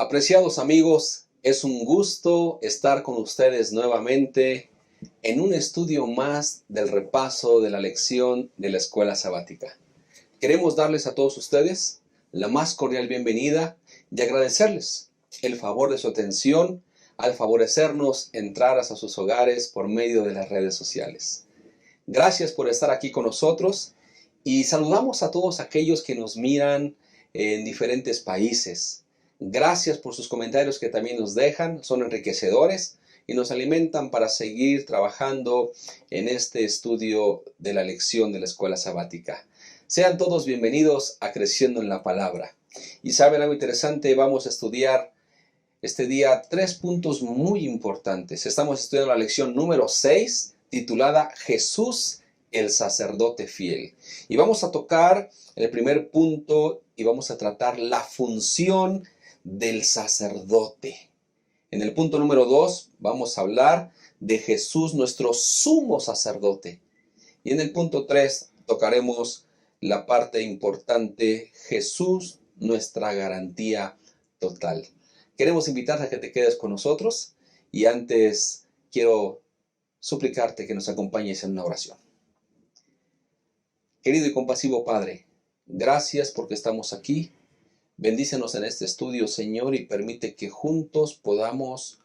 Apreciados amigos, es un gusto estar con ustedes nuevamente en un estudio más del repaso de la lección de la escuela sabática. Queremos darles a todos ustedes la más cordial bienvenida y agradecerles el favor de su atención al favorecernos entrar hasta sus hogares por medio de las redes sociales. Gracias por estar aquí con nosotros y saludamos a todos aquellos que nos miran en diferentes países. Gracias por sus comentarios que también nos dejan, son enriquecedores y nos alimentan para seguir trabajando en este estudio de la lección de la escuela sabática. Sean todos bienvenidos a Creciendo en la Palabra. Y saben algo interesante, vamos a estudiar este día 3 puntos muy importantes. Estamos estudiando la lección número 6, titulada Jesús, el sacerdote fiel. Y vamos a tocar el primer punto y vamos a tratar la función del sacerdote. En el punto número 2 vamos a hablar de Jesús, nuestro sumo sacerdote. Y en el punto 3 tocaremos la parte importante, Jesús, nuestra garantía total. Queremos invitarte a que te quedes con nosotros y antes quiero suplicarte que nos acompañes en una oración. Querido y compasivo Padre, gracias porque estamos aquí. Bendícenos en este estudio, Señor, y permite que juntos podamos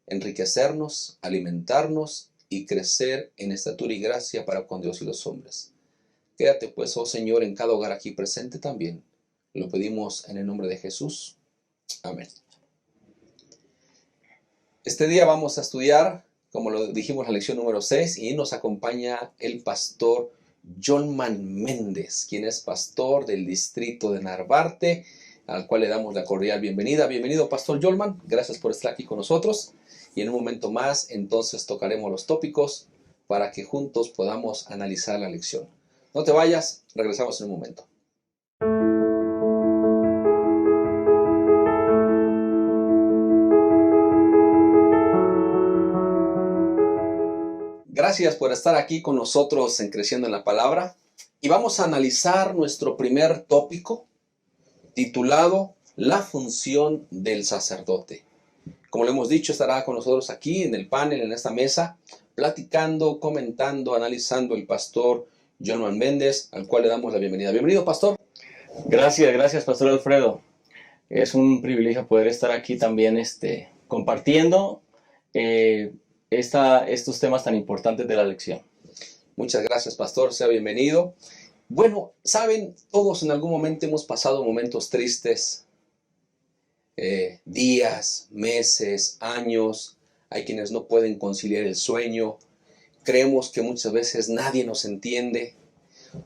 enriquecernos, alimentarnos y crecer en estatura y gracia para con Dios y los hombres. Quédate pues, oh Señor, en cada hogar aquí presente también. Lo pedimos en el nombre de Jesús. Amén. Este día vamos a estudiar, como lo dijimos, la lección número 6 y nos acompaña el pastor Yolman Méndez, quien es pastor del distrito de Narvarte, al cual le damos la cordial bienvenida. Bienvenido, pastor Yolman, gracias por estar aquí con nosotros. Y en un momento más, entonces, tocaremos los tópicos para que juntos podamos analizar la lección. No te vayas, regresamos en un momento. Gracias por estar aquí con nosotros en Creciendo en la Palabra. Y vamos a analizar nuestro primer tópico, titulado La función del sacerdote. Como lo hemos dicho, estará con nosotros aquí en el panel, en esta mesa, platicando, comentando, analizando el pastor Yolman Méndez, al cual le damos la bienvenida. Bienvenido, pastor. Gracias, pastor Alfredo. Es un privilegio poder estar aquí también compartiendo estos temas tan importantes de la lección. Muchas gracias, pastor. Sea bienvenido. Bueno, saben, todos en algún momento hemos pasado momentos tristes, días, meses, años. Hay quienes no pueden conciliar el sueño. Creemos que muchas veces nadie nos entiende.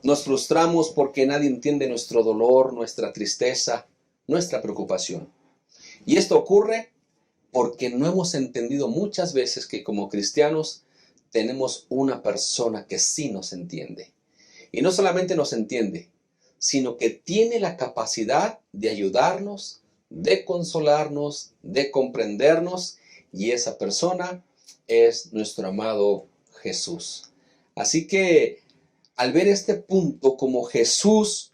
Nos frustramos porque nadie entiende nuestro dolor, nuestra tristeza, nuestra preocupación. Y esto ocurre porque no hemos entendido muchas veces que como cristianos tenemos una persona que sí nos entiende. Y no solamente nos entiende, sino que tiene la capacidad de ayudarnos, de consolarnos, de comprendernos, y esa persona es nuestro amado Jesús. Así que al ver este punto como Jesús,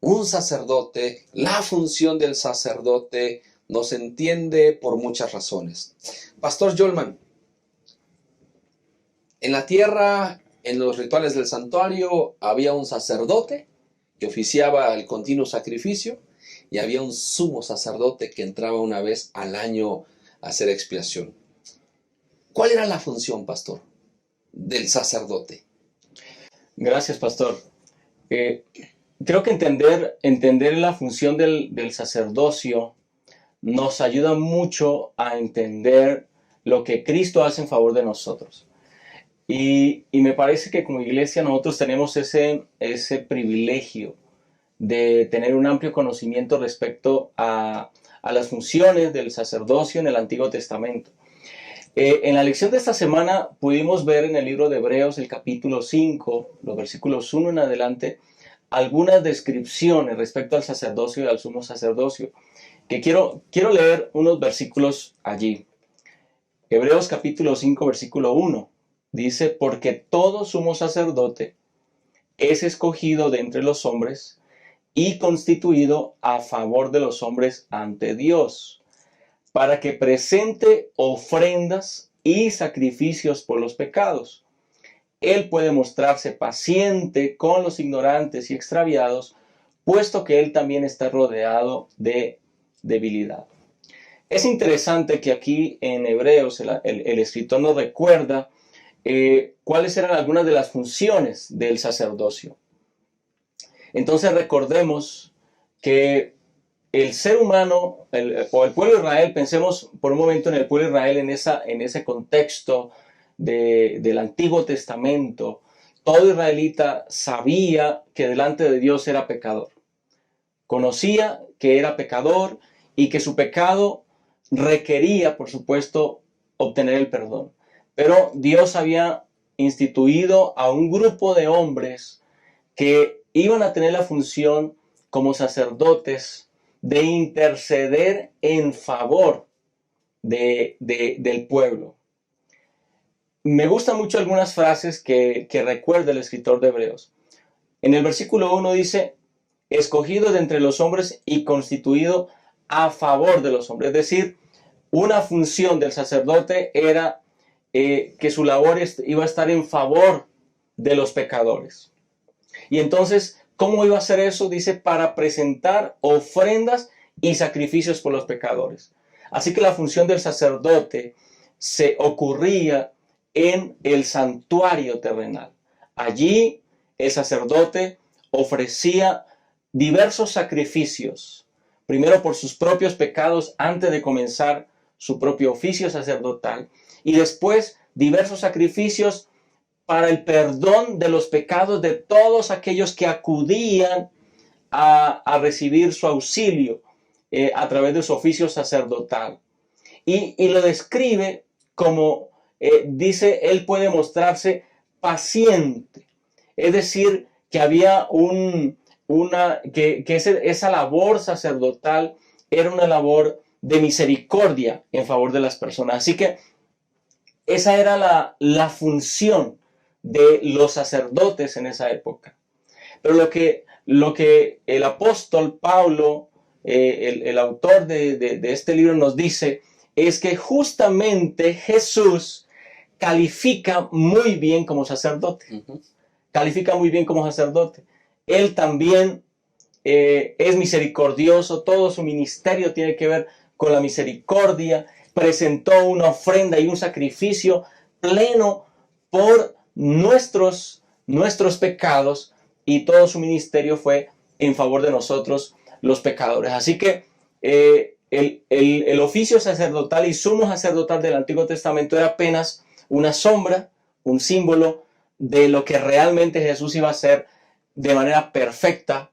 un sacerdote, la función del sacerdote nos entiende por muchas razones. Pastor Yolman, en la tierra, en los rituales del santuario, había un sacerdote que oficiaba el continuo sacrificio y había un sumo sacerdote que entraba una vez al año a hacer expiación. ¿Cuál era la función, pastor, del sacerdote? Gracias, pastor. Creo que entender la función del sacerdocio nos ayuda mucho a entender lo que Cristo hace en favor de nosotros. Y me parece que como iglesia nosotros tenemos ese privilegio de tener un amplio conocimiento respecto a las funciones del sacerdocio en el Antiguo Testamento. En la lección de esta semana pudimos ver en el libro de Hebreos, el capítulo 5, los versículos 1 en adelante, algunas descripciones respecto al sacerdocio y al sumo sacerdocio, que quiero leer unos versículos allí. Hebreos capítulo 5, versículo 1. Dice, porque todo sumo sacerdote es escogido de entre los hombres y constituido a favor de los hombres ante Dios, para que presente ofrendas y sacrificios por los pecados. Él puede mostrarse paciente con los ignorantes y extraviados, puesto que él también está rodeado de debilidad. Es interesante que aquí en Hebreos el escritor nos recuerda cuáles eran algunas de las funciones del sacerdocio. Entonces recordemos que el ser humano, o el pueblo de Israel, pensemos por un momento en el pueblo de Israel en ese contexto del Antiguo Testamento. Todo israelita sabía que delante de Dios era pecador. Conocía que era pecador y que su pecado requería, por supuesto, obtener el perdón. Pero Dios había instituido a un grupo de hombres que iban a tener la función como sacerdotes de interceder en favor del pueblo. Me gustan mucho algunas frases que recuerda el escritor de Hebreos. En el versículo 1 dice, escogido de entre los hombres y constituido a favor de los hombres. Es decir, una función del sacerdote era que su labor iba a estar en favor de los pecadores. Y entonces, ¿cómo iba a hacer eso? Dice, para presentar ofrendas y sacrificios por los pecadores. Así que la función del sacerdote se ocurría en el santuario terrenal. Allí el sacerdote ofrecía diversos sacrificios, primero por sus propios pecados antes de comenzar su propio oficio sacerdotal, y después diversos sacrificios para el perdón de los pecados de todos aquellos que acudían a recibir su auxilio a través de su oficio sacerdotal. Y lo describe como, dice, él puede mostrarse paciente. Es decir, que había esa labor sacerdotal era una labor de misericordia en favor de las personas. Así que esa era la función de los sacerdotes en esa época. Pero lo que el apóstol Pablo, el autor de este libro, nos dice es que justamente Jesús califica muy bien como sacerdote. Califica muy bien como sacerdote. Él también es misericordioso. Todo su ministerio tiene que ver con la misericordia. Presentó una ofrenda y un sacrificio pleno por nuestros pecados, y todo su ministerio fue en favor de nosotros los pecadores. Así que el oficio sacerdotal y sumo sacerdotal del Antiguo Testamento era apenas una sombra, un símbolo de lo que realmente Jesús iba a hacer de manera perfecta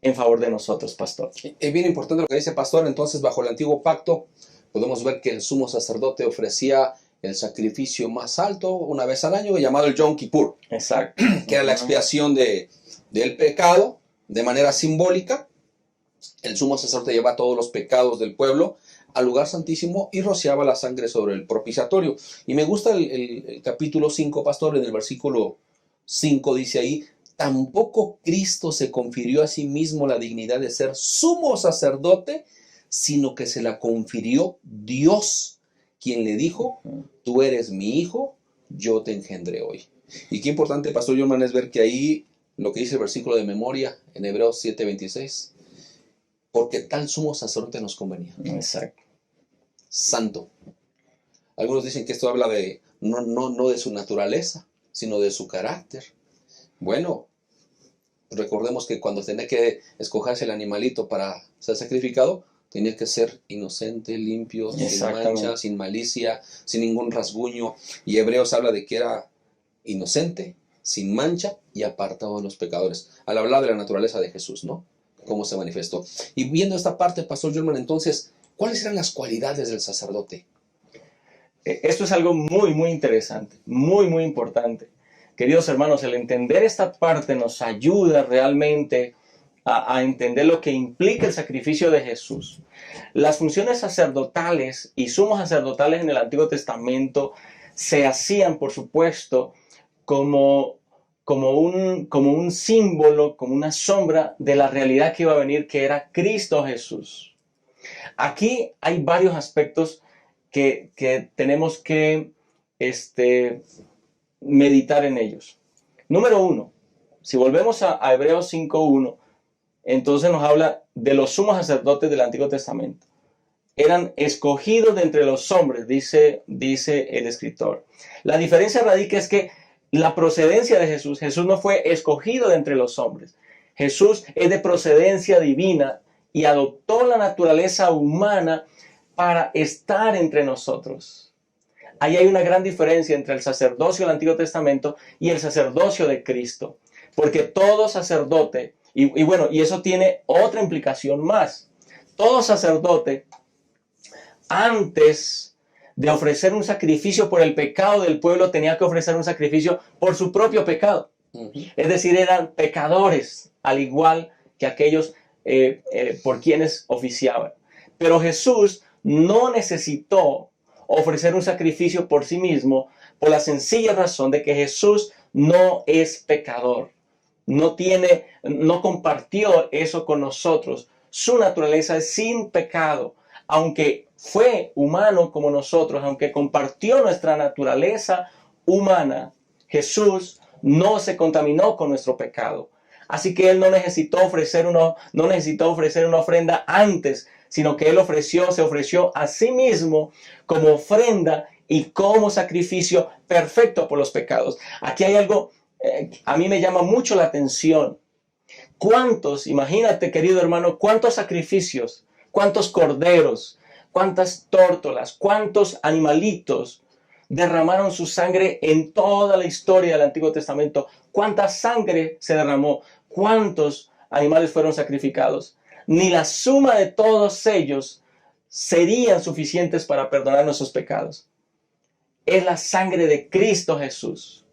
en favor de nosotros, pastor. Es bien importante lo que dice pastor. Entonces, bajo el antiguo pacto, podemos ver que el sumo sacerdote ofrecía el sacrificio más alto una vez al año, llamado el Yom Kippur. Exacto. Que era la expiación del pecado de manera simbólica. El sumo sacerdote llevaba todos los pecados del pueblo al lugar santísimo y rociaba la sangre sobre el propiciatorio. Y me gusta el capítulo 5, pastor, en el versículo 5 dice ahí, tampoco Cristo se confirió a sí mismo la dignidad de ser sumo sacerdote, sino que se la confirió Dios, quien le dijo, tú eres mi hijo, yo te engendré hoy. Y qué importante, pastor Jorman, es ver que ahí lo que dice el versículo de memoria en Hebreos 7:26, porque tal sumo sacerdote nos convenía. Exacto. Santo. Algunos dicen que esto habla de no de su naturaleza, sino de su carácter. Bueno, recordemos que cuando tenía que escogerse el animalito para ser sacrificado, tenía que ser inocente, limpio, sin mancha, sin malicia, sin ningún rasguño. Y Hebreos habla de que era inocente, sin mancha y apartado de los pecadores. Al hablar de la naturaleza de Jesús, ¿no? Cómo se manifestó. Y viendo esta parte, pastor Jorman, entonces, ¿cuáles eran las cualidades del sacerdote? Esto es algo muy, muy interesante, muy, muy importante. Queridos hermanos, el entender esta parte nos ayuda realmente a entender lo que implica el sacrificio de Jesús. Las funciones sacerdotales y sumos sacerdotales en el Antiguo Testamento se hacían, por supuesto, como como un símbolo, como una sombra de la realidad que iba a venir, que era Cristo Jesús. Aquí hay varios aspectos que tenemos que meditar en ellos. Número uno, si volvemos a Hebreos 5:1, entonces nos habla de los sumos sacerdotes del Antiguo Testamento. Eran escogidos de entre los hombres, dice el escritor. La diferencia radica es que la procedencia de Jesús no fue escogido de entre los hombres. Jesús es de procedencia divina y adoptó la naturaleza humana para estar entre nosotros. Ahí hay una gran diferencia entre el sacerdocio del Antiguo Testamento y el sacerdocio de Cristo. Porque todo sacerdote, y eso tiene otra implicación más. Todo sacerdote, antes de ofrecer un sacrificio por el pecado del pueblo, tenía que ofrecer un sacrificio por su propio pecado. Es decir, eran pecadores, al igual que aquellos por quienes oficiaban. Pero Jesús no necesitó ofrecer un sacrificio por sí mismo, por la sencilla razón de que Jesús no es pecador. No compartió eso con nosotros. Su naturaleza es sin pecado. Aunque fue humano como nosotros, aunque compartió nuestra naturaleza humana, Jesús no se contaminó con nuestro pecado. Así que Él no necesitó ofrecer una ofrenda antes, sino que Él se ofreció a sí mismo como ofrenda y como sacrificio perfecto por los pecados. Aquí hay algo, a mí me llama mucho la atención. Imagínate, querido hermano, cuántos sacrificios, cuántos corderos, cuántas tórtolas, cuántos animalitos derramaron su sangre en toda la historia del Antiguo Testamento. ¿Cuánta sangre se derramó? ¿Cuántos animales fueron sacrificados? Ni la suma de todos ellos serían suficientes para perdonar nuestros pecados. Es la sangre de Cristo Jesús,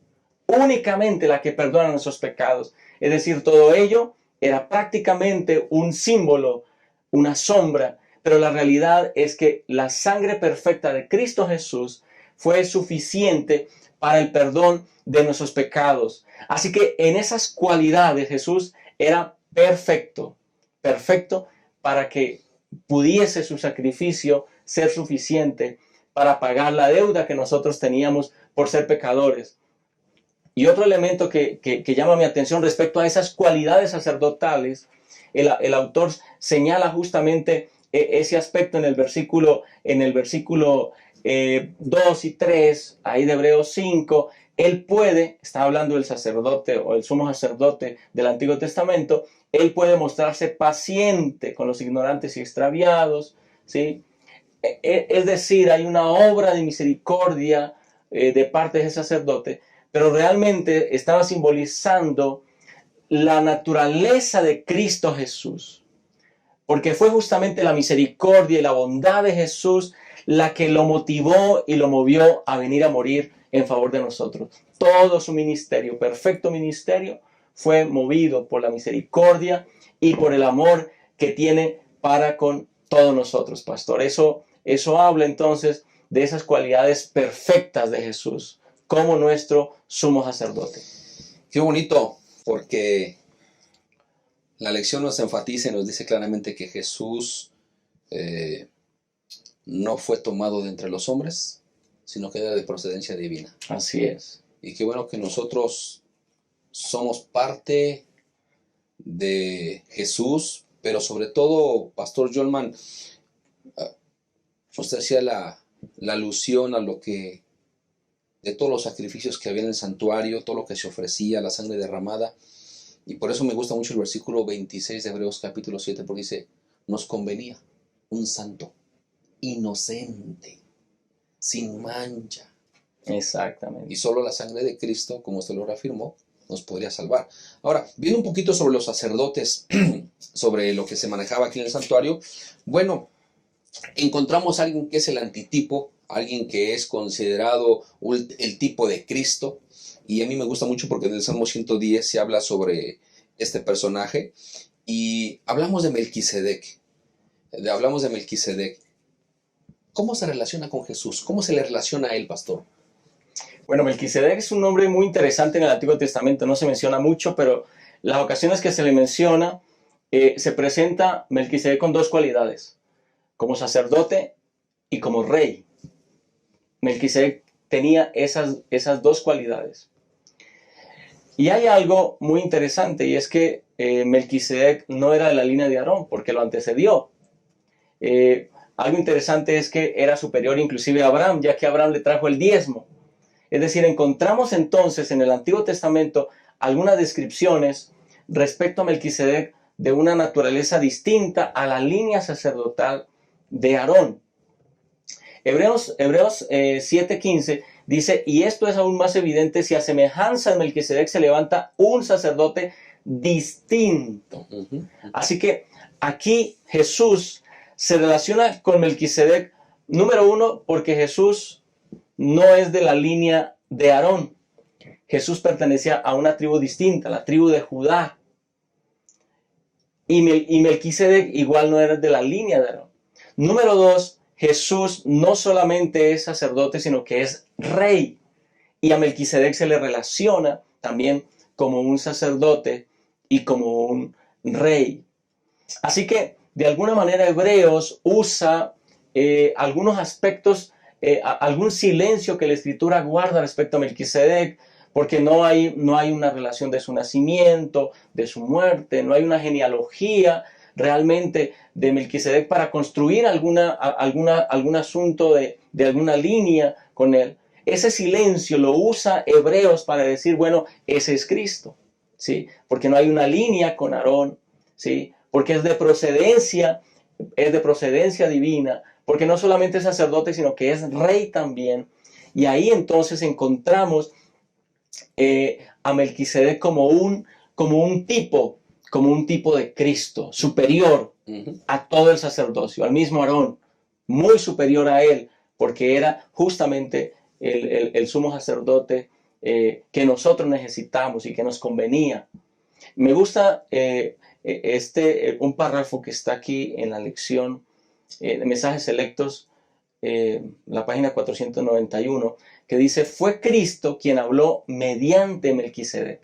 únicamente la que perdona nuestros pecados. Es decir, todo ello era prácticamente un símbolo, una sombra, pero la realidad es que la sangre perfecta de Cristo Jesús fue suficiente para el perdón de nuestros pecados. Así que en esas cualidades Jesús era perfecto para que pudiese su sacrificio ser suficiente para pagar la deuda que nosotros teníamos por ser pecadores. Y otro elemento que llama mi atención respecto a esas cualidades sacerdotales, el autor señala justamente ese aspecto en el versículo 2 y 3, ahí de Hebreos 5. Él está hablando del sacerdote o el sumo sacerdote del Antiguo Testamento, él puede mostrarse paciente con los ignorantes y extraviados, ¿sí? Es decir, hay una obra de misericordia de parte de ese sacerdote, pero realmente estaba simbolizando la naturaleza de Cristo Jesús, porque fue justamente la misericordia y la bondad de Jesús la que lo motivó y lo movió a venir a morir en favor de nosotros. Todo su ministerio, perfecto ministerio, fue movido por la misericordia y por el amor que tiene para con todos nosotros, pastor. Eso habla entonces de esas cualidades perfectas de Jesús como nuestro sumo sacerdote. Qué bonito, porque la lección nos enfatiza y nos dice claramente que Jesús no fue tomado de entre los hombres, sino que era de procedencia divina. Así es. Y qué bueno que nosotros somos parte de Jesús, pero sobre todo, Pastor Jolman, usted hacía la alusión a lo que, de todos los sacrificios que había en el santuario, todo lo que se ofrecía, la sangre derramada, y por eso me gusta mucho el versículo 26 de Hebreos capítulo 7, porque dice, nos convenía un santo, inocente, sin mancha. Exactamente. Y solo la sangre de Cristo, como usted lo reafirmó, nos podría salvar. Ahora, viendo un poquito sobre los sacerdotes, sobre lo que se manejaba aquí en el santuario, bueno, encontramos a alguien que es el antitipo, alguien que es considerado el tipo de Cristo, y a mí me gusta mucho porque en el Salmo 110 se habla sobre este personaje, y hablamos de Melquisedec. ¿Cómo se relaciona con Jesús? ¿Cómo se le relaciona a él, pastor? Bueno, Melquisedec es un nombre muy interesante en el Antiguo Testamento, no se menciona mucho, pero las ocasiones que se le menciona, se presenta Melquisedec con dos cualidades, como sacerdote y como rey. Melquisedec tenía esas dos cualidades. Y hay algo muy interesante, y es que Melquisedec no era de la línea de Aarón, porque lo antecedió. Algo interesante es que era superior inclusive a Abraham, ya que Abraham le trajo el diezmo. Es decir, encontramos entonces en el Antiguo Testamento algunas descripciones respecto a Melquisedec de una naturaleza distinta a la línea sacerdotal de Aarón. Hebreos 7:15 dice, y esto es aún más evidente si a semejanza de Melquisedec se levanta un sacerdote distinto. Así que aquí Jesús se relaciona con Melquisedec, número uno, porque Jesús no es de la línea de Aarón. Jesús pertenecía a una tribu distinta, la tribu de Judá. Y Melquisedec igual no era de la línea de Aarón. Número dos, Jesús no solamente es sacerdote, sino que es rey. Y a Melquisedec se le relaciona también como un sacerdote y como un rey. Así que, de alguna manera, Hebreos usa algunos aspectos, algún silencio que la Escritura guarda respecto a Melquisedec, porque no hay una relación de su nacimiento, de su muerte, no hay una genealogía realmente de Melquisedec para construir algún asunto de alguna línea con él. Ese silencio lo usa Hebreos para decir, bueno, ese es Cristo, ¿sí? Porque no hay una línea con Aarón, ¿sí? Porque es de procedencia divina, porque no solamente es sacerdote, sino que es rey también. Y ahí entonces encontramos a Melquisedec como un tipo de Cristo, superior a todo el sacerdocio, al mismo Aarón, muy superior a él, porque era justamente el sumo sacerdote que nosotros necesitamos y que nos convenía. Me gusta un párrafo que está aquí en la lección de Mensajes Selectos, la página 491, que dice, fue Cristo quien habló mediante Melquisedec,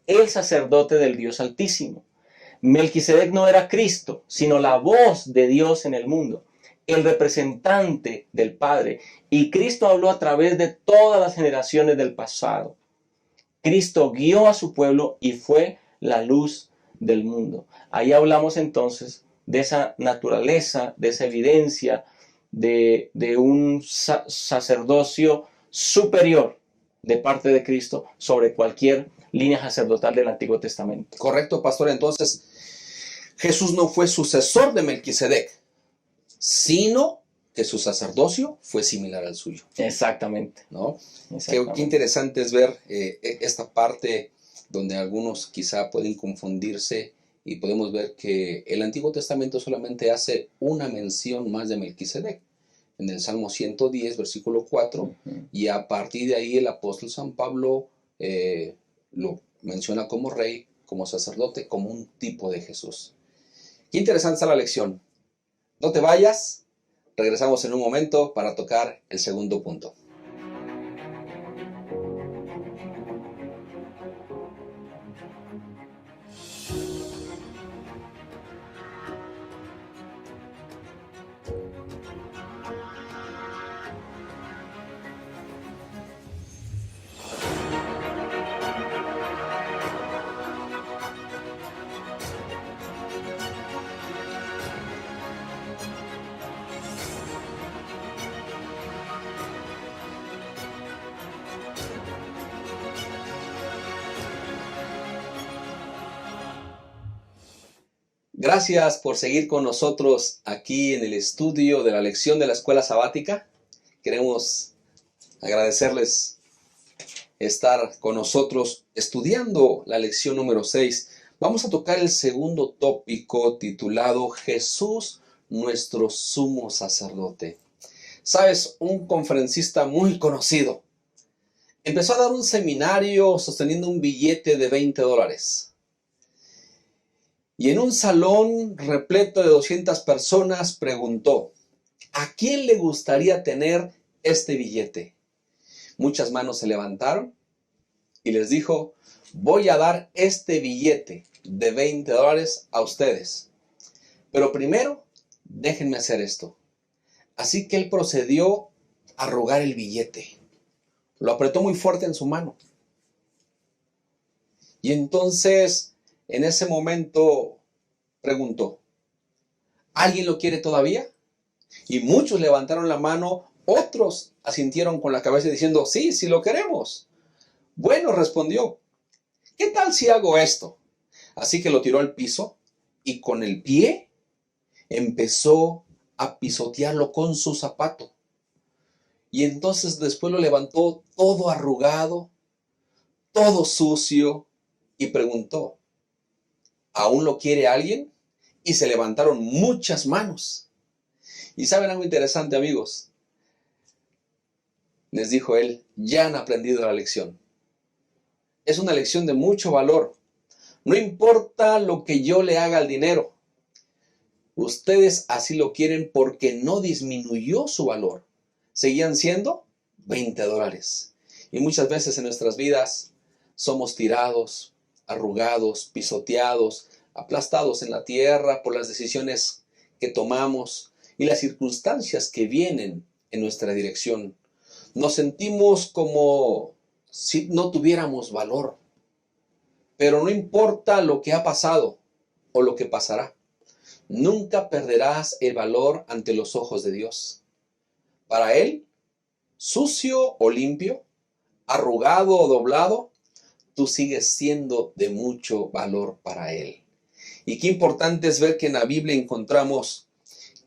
el sacerdote del Dios Altísimo. Melquisedec no era Cristo, sino la voz de Dios en el mundo, el representante del Padre. Y Cristo habló a través de todas las generaciones del pasado. Cristo guió a su pueblo y fue la luz del mundo. Ahí hablamos entonces de esa naturaleza, de esa evidencia de un sacerdocio superior de parte de Cristo sobre cualquier línea sacerdotal del Antiguo Testamento. Correcto, pastor. Entonces, Jesús no fue sucesor de Melquisedec, sino que su sacerdocio fue similar al suyo. Exactamente. ¿No? Exactamente. Qué interesante es ver esta parte donde algunos quizá pueden confundirse y podemos ver que el Antiguo Testamento solamente hace una mención más de Melquisedec en el Salmo 110, versículo 4, y a partir de ahí el apóstol San Pablo lo menciona como rey, como sacerdote, como un tipo de Jesús. Qué interesante está la lección. No te vayas, regresamos en un momento para tocar el segundo punto. Gracias por seguir con nosotros aquí en el estudio de la lección de la escuela sabática. Queremos agradecerles estar con nosotros estudiando la lección número 6. Vamos a tocar el segundo tópico titulado Jesús, nuestro sumo sacerdote. Sabes, un conferencista muy conocido empezó a dar un seminario sosteniendo un billete de $20. Y en un salón repleto de 200 personas preguntó, ¿a quién le gustaría tener este billete? muchas manos se levantaron y les dijo, voy a dar este billete de $20 a ustedes. Pero primero, déjenme hacer esto. Así que él procedió a arrugar el billete. Lo apretó muy fuerte en su mano. Y entonces, en ese momento, preguntó, ¿alguien lo quiere todavía? Y muchos levantaron la mano, otros asintieron con la cabeza diciendo, sí, sí lo queremos. Bueno, respondió, ¿qué tal si hago esto? Así que lo tiró al piso y con el pie empezó a pisotearlo con su zapato. Y entonces después lo levantó todo arrugado, todo sucio y preguntó, ¿aún lo quiere alguien? Y se levantaron muchas manos. ¿Y saben algo interesante, amigos? Les dijo él, ya han aprendido la lección. Es una lección de mucho valor. No importa lo que yo le haga al dinero. Ustedes así lo quieren porque no disminuyó su valor. Seguían siendo $20. Y muchas veces en nuestras vidas somos tirados, arrugados, pisoteados, aplastados en la tierra por las decisiones que tomamos y las circunstancias que vienen en nuestra dirección. Nos sentimos como si no tuviéramos valor. Pero no importa lo que ha pasado o lo que pasará. Nunca perderás el valor ante los ojos de Dios. Para Él, sucio o limpio, arrugado o doblado, tú sigues siendo de mucho valor para Él. Y qué importante es ver que en la Biblia encontramos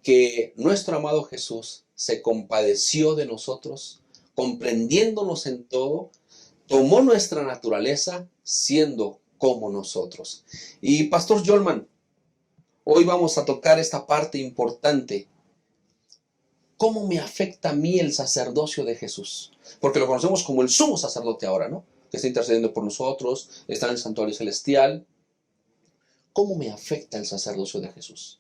que nuestro amado Jesús se compadeció de nosotros, comprendiéndonos en todo, tomó nuestra naturaleza siendo como nosotros. Y Pastor Jolman, hoy vamos a tocar esta parte importante. ¿Cómo me afecta a mí el sacerdocio de Jesús? Porque lo conocemos como el sumo sacerdote ahora, ¿no? Que está intercediendo por nosotros, está en el santuario celestial. ¿Cómo me afecta el sacerdocio de Jesús?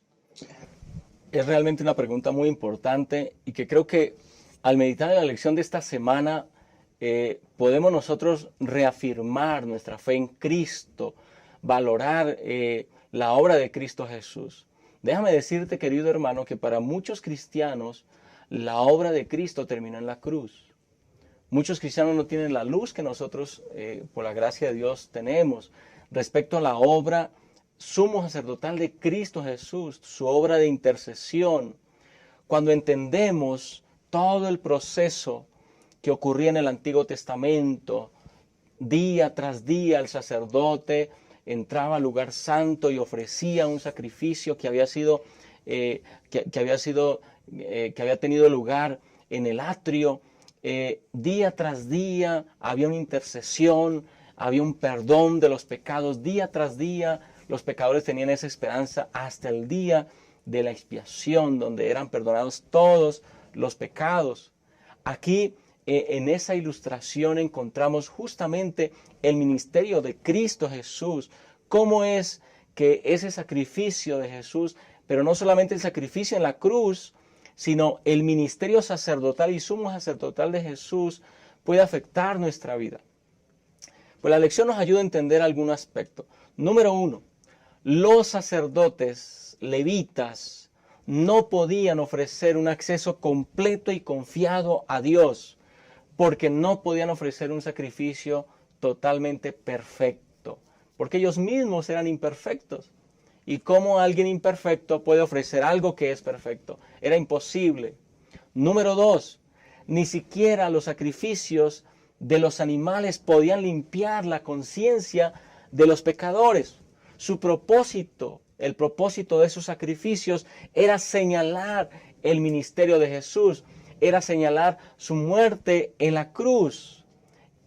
Es realmente una pregunta muy importante y que creo que al meditar en la lección de esta semana podemos nosotros reafirmar nuestra fe en Cristo, valorar la obra de Cristo Jesús. Déjame decirte, querido hermano, que para muchos cristianos la obra de Cristo terminó en la cruz. Muchos cristianos no tienen la luz que nosotros, por la gracia de Dios, tenemos respecto a la obra sumo sacerdotal de Cristo Jesús, su obra de intercesión. Cuando entendemos todo el proceso que ocurría en el Antiguo Testamento, día tras día el sacerdote entraba al lugar santo y ofrecía un sacrificio que había tenido lugar en el atrio. Día tras día había una intercesión, había un perdón de los pecados. Día tras día los pecadores tenían esa esperanza hasta el día de la expiación, donde eran perdonados todos los pecados. Aquí, en esa ilustración, encontramos justamente el ministerio de Cristo Jesús. Cómo es que ese sacrificio de Jesús, pero no solamente el sacrificio en la cruz, sino el ministerio sacerdotal y sumo sacerdotal de Jesús puede afectar nuestra vida. Pues la lección nos ayuda a entender algún aspecto. Número 1, los sacerdotes levitas no podían ofrecer un acceso completo y confiado a Dios, porque no podían ofrecer un sacrificio totalmente perfecto, porque ellos mismos eran imperfectos. ¿Y cómo alguien imperfecto puede ofrecer algo que es perfecto? Era imposible. Número 2, ni siquiera los sacrificios de los animales podían limpiar la conciencia de los pecadores. Su propósito, el propósito de esos sacrificios era señalar el ministerio de Jesús, era señalar su muerte en la cruz.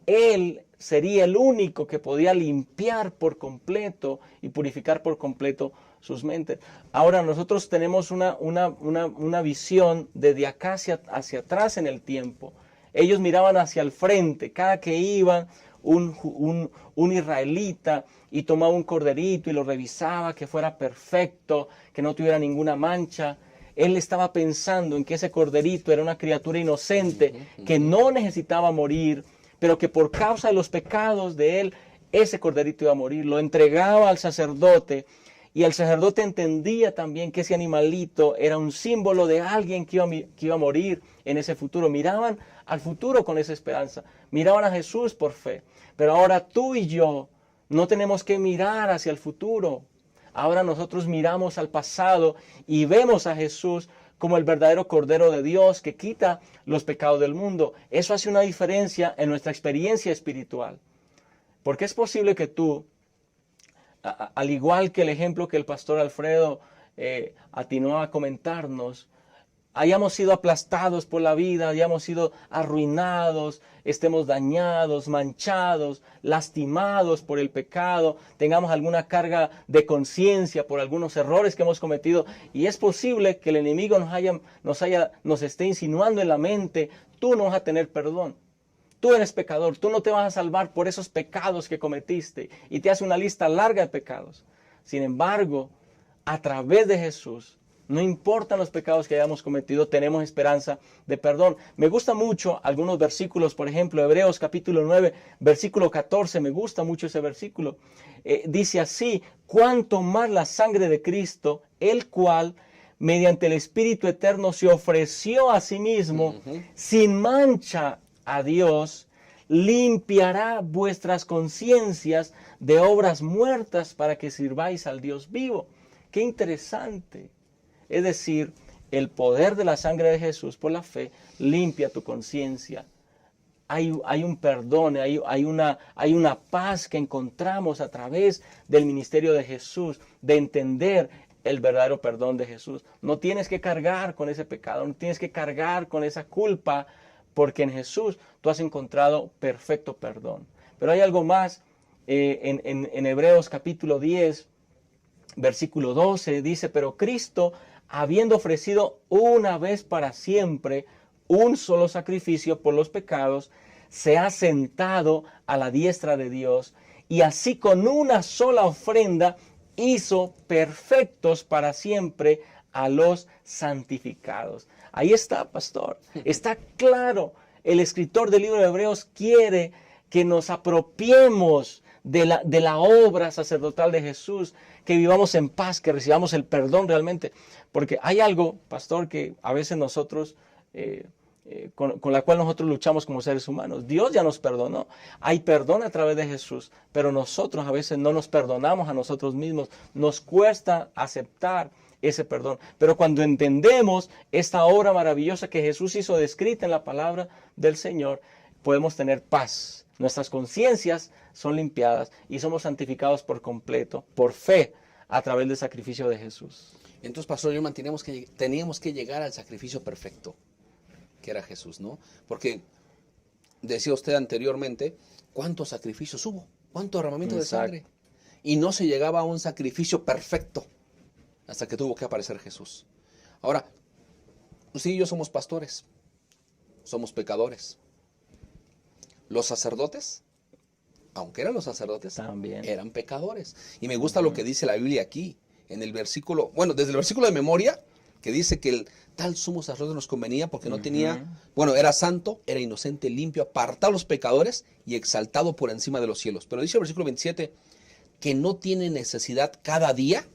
Él sería el único que podía limpiar por completo y purificar por completo sus mentes. Ahora nosotros tenemos una visión desde acá hacia atrás en el tiempo. Ellos miraban hacia el frente, cada que iban un israelita y tomaba un corderito y lo revisaba, que fuera perfecto, que no tuviera ninguna mancha. Él estaba pensando en que ese corderito era una criatura inocente que no necesitaba morir, pero que por causa de los pecados de él, ese corderito iba a morir. Lo entregaba al sacerdote y el sacerdote entendía también que ese animalito era un símbolo de alguien que iba a morir en ese futuro. Miraban al futuro con esa esperanza, miraban a Jesús por fe. Pero ahora tú y yo no tenemos que mirar hacia el futuro. Ahora nosotros miramos al pasado y vemos a Jesús como el verdadero Cordero de Dios que quita los pecados del mundo. Eso hace una diferencia en nuestra experiencia espiritual. Porque es posible que tú, al igual que el ejemplo que el pastor Alfredo atinó a comentarnos, hayamos sido aplastados por la vida, hayamos sido arruinados, estemos dañados, manchados, lastimados por el pecado, tengamos alguna carga de conciencia por algunos errores que hemos cometido. Y es posible que el enemigo nos esté insinuando en la mente: tú no vas a tener perdón. Tú eres pecador, tú no te vas a salvar por esos pecados que cometiste. Y te hace una lista larga de pecados. Sin embargo, a través de Jesús, no importan los pecados que hayamos cometido, tenemos esperanza de perdón. Me gusta mucho algunos versículos, por ejemplo, Hebreos capítulo 9, versículo 14, me gusta mucho ese versículo. Dice así: cuánto más la sangre de Cristo, el cual, mediante el Espíritu Eterno, se ofreció a sí mismo, sin mancha a Dios, limpiará vuestras conciencias de obras muertas para que sirváis al Dios vivo. Qué interesante. Es decir, el poder de la sangre de Jesús por la fe limpia tu conciencia. Hay un perdón, hay una paz que encontramos a través del ministerio de Jesús, de entender el verdadero perdón de Jesús. No tienes que cargar con ese pecado, no tienes que cargar con esa culpa, porque en Jesús tú has encontrado perfecto perdón. Pero hay algo más. En Hebreos capítulo 10, versículo 12, dice: pero Cristo, habiendo ofrecido una vez para siempre un solo sacrificio por los pecados, se ha sentado a la diestra de Dios, y así con una sola ofrenda hizo perfectos para siempre a los santificados. Ahí está, pastor. Está claro. El escritor del libro de Hebreos quiere que nos apropiemos de la obra sacerdotal de Jesús, que vivamos en paz, que recibamos el perdón realmente. Porque hay algo, pastor, que a veces nosotros, con la cual nosotros luchamos como seres humanos. Dios ya nos perdonó. Hay perdón a través de Jesús, pero nosotros a veces no nos perdonamos a nosotros mismos. Nos cuesta aceptar ese perdón. Pero cuando entendemos esta obra maravillosa que Jesús hizo descrita en la palabra del Señor, podemos tener paz. Nuestras conciencias son limpiadas y somos santificados por completo, por fe, a través del sacrificio de Jesús. Entonces, pastor Germán, teníamos que llegar al sacrificio perfecto, que era Jesús, ¿no? Porque decía usted anteriormente, ¿cuántos sacrificios hubo? ¿Cuánto derramamiento de sangre? Y no se llegaba a un sacrificio perfecto hasta que tuvo que aparecer Jesús. Ahora, sí, yo somos pastores, somos pecadores. Los sacerdotes, aunque eran los sacerdotes, también eran pecadores. Y me gusta lo que dice la Biblia aquí, en el versículo, bueno, desde el versículo de memoria, que dice que el tal sumo sacerdote nos convenía porque no tenía, bueno, era santo, era inocente, limpio, apartado a los pecadores y exaltado por encima de los cielos. Pero dice el versículo 27, que no tiene necesidad cada día,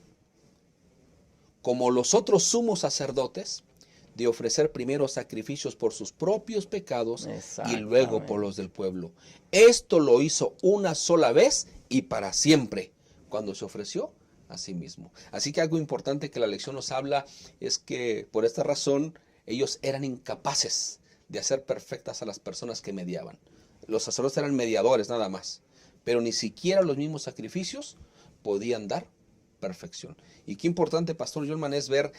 como los otros sumos sacerdotes, de ofrecer primero sacrificios por sus propios pecados y luego por los del pueblo. Esto lo hizo una sola vez y para siempre, cuando se ofreció a sí mismo. Así que algo importante que la lección nos habla es que por esta razón ellos eran incapaces de hacer perfectas a las personas que mediaban. Los sacerdotes eran mediadores nada más, pero ni siquiera los mismos sacrificios podían dar perfección. Y qué importante, pastor Germán, es ver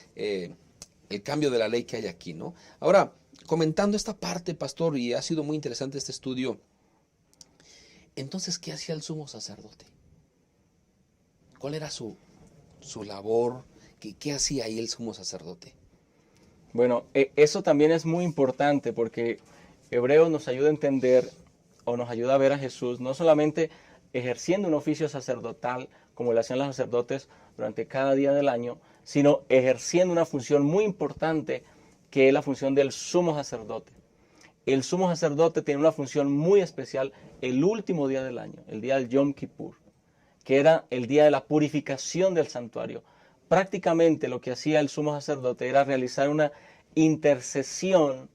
el cambio de la ley que hay aquí, ¿no? Ahora, comentando esta parte, pastor, y ha sido muy interesante este estudio, entonces, ¿qué hacía el sumo sacerdote? ¿Cuál era su labor? ¿Qué hacía ahí el sumo sacerdote? Bueno, eso también es muy importante porque Hebreos nos ayuda a entender o nos ayuda a ver a Jesús no solamente ejerciendo un oficio sacerdotal como lo hacían los sacerdotes durante cada día del año, sino ejerciendo una función muy importante que es la función del sumo sacerdote. El sumo sacerdote tiene una función muy especial el último día del año, el día del Yom Kippur, que era el día de la purificación del santuario. Prácticamente lo que hacía el sumo sacerdote era realizar una intercesión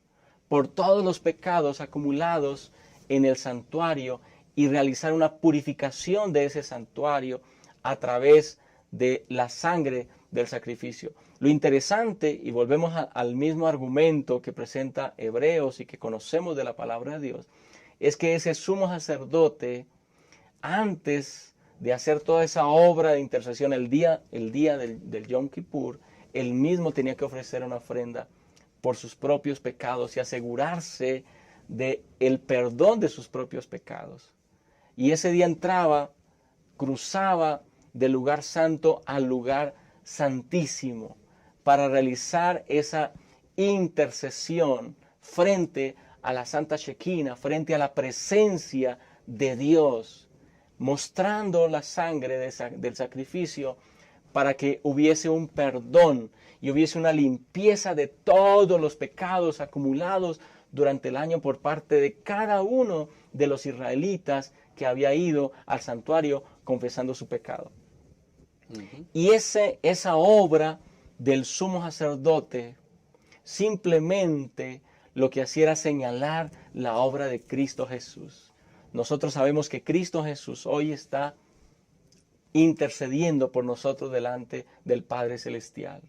por todos los pecados acumulados en el santuario y realizar una purificación de ese santuario a través de la sangre del sacrificio. Lo interesante, y volvemos al mismo argumento que presenta Hebreos y que conocemos de la palabra de Dios, es que ese sumo sacerdote, antes de hacer toda esa obra de intercesión el día del Yom Kippur, él mismo tenía que ofrecer una ofrenda por sus propios pecados y asegurarse de el perdón de sus propios pecados. Y ese día entraba, cruzaba del lugar santo al lugar santísimo para realizar esa intercesión frente a la Santa Shekinah, frente a la presencia de Dios, mostrando la sangre del sacrificio para que hubiese un perdón y hubiese una limpieza de todos los pecados acumulados durante el año por parte de cada uno de los israelitas que había ido al santuario confesando su pecado. Y esa obra del sumo sacerdote simplemente lo que hacía era señalar la obra de Cristo Jesús. Nosotros sabemos que Cristo Jesús hoy está intercediendo por nosotros delante del Padre Celestial.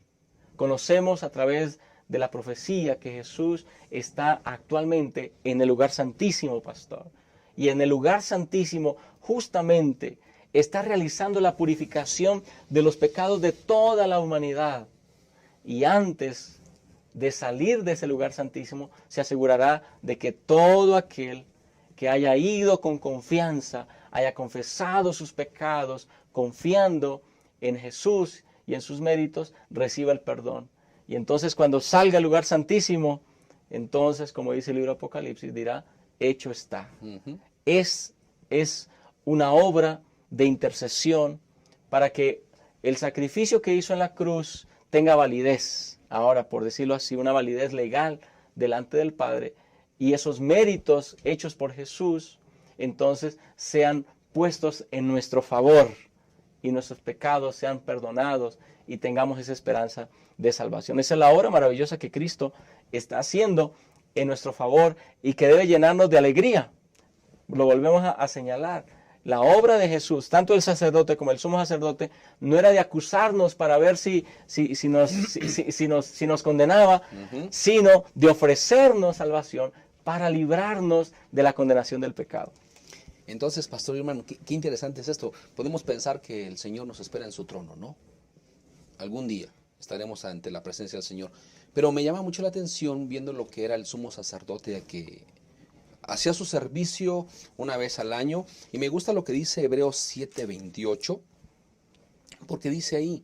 Conocemos a través de la profecía que Jesús está actualmente en el lugar santísimo, pastor. Y en el lugar santísimo justamente está realizando la purificación de los pecados de toda la humanidad. Y antes de salir de ese lugar santísimo, se asegurará de que todo aquel que haya ido con confianza, haya confesado sus pecados, confiando en Jesús y en sus méritos, reciba el perdón. Y entonces cuando salga al lugar santísimo, entonces, como dice el libro de Apocalipsis, dirá, hecho está. Es una obra de intercesión para que el sacrificio que hizo en la cruz tenga validez, ahora por decirlo así, una validez legal delante del Padre, y esos méritos hechos por Jesús entonces sean puestos en nuestro favor y nuestros pecados sean perdonados y tengamos esa esperanza de salvación. Esa es la obra maravillosa que Cristo está haciendo en nuestro favor y que debe llenarnos de alegría. Lo volvemos a señalar. La obra de Jesús, tanto el sacerdote como el sumo sacerdote, no era de acusarnos para ver si nos condenaba, sino de ofrecernos salvación para librarnos de la condenación del pecado. Entonces, pastor hermano, qué interesante es esto. Podemos pensar que el Señor nos espera en su trono, ¿no? Algún día estaremos ante la presencia del Señor. Pero me llama mucho la atención viendo lo que era el sumo sacerdote que hacía su servicio una vez al año. Y me gusta lo que dice Hebreos 7:28, porque dice ahí,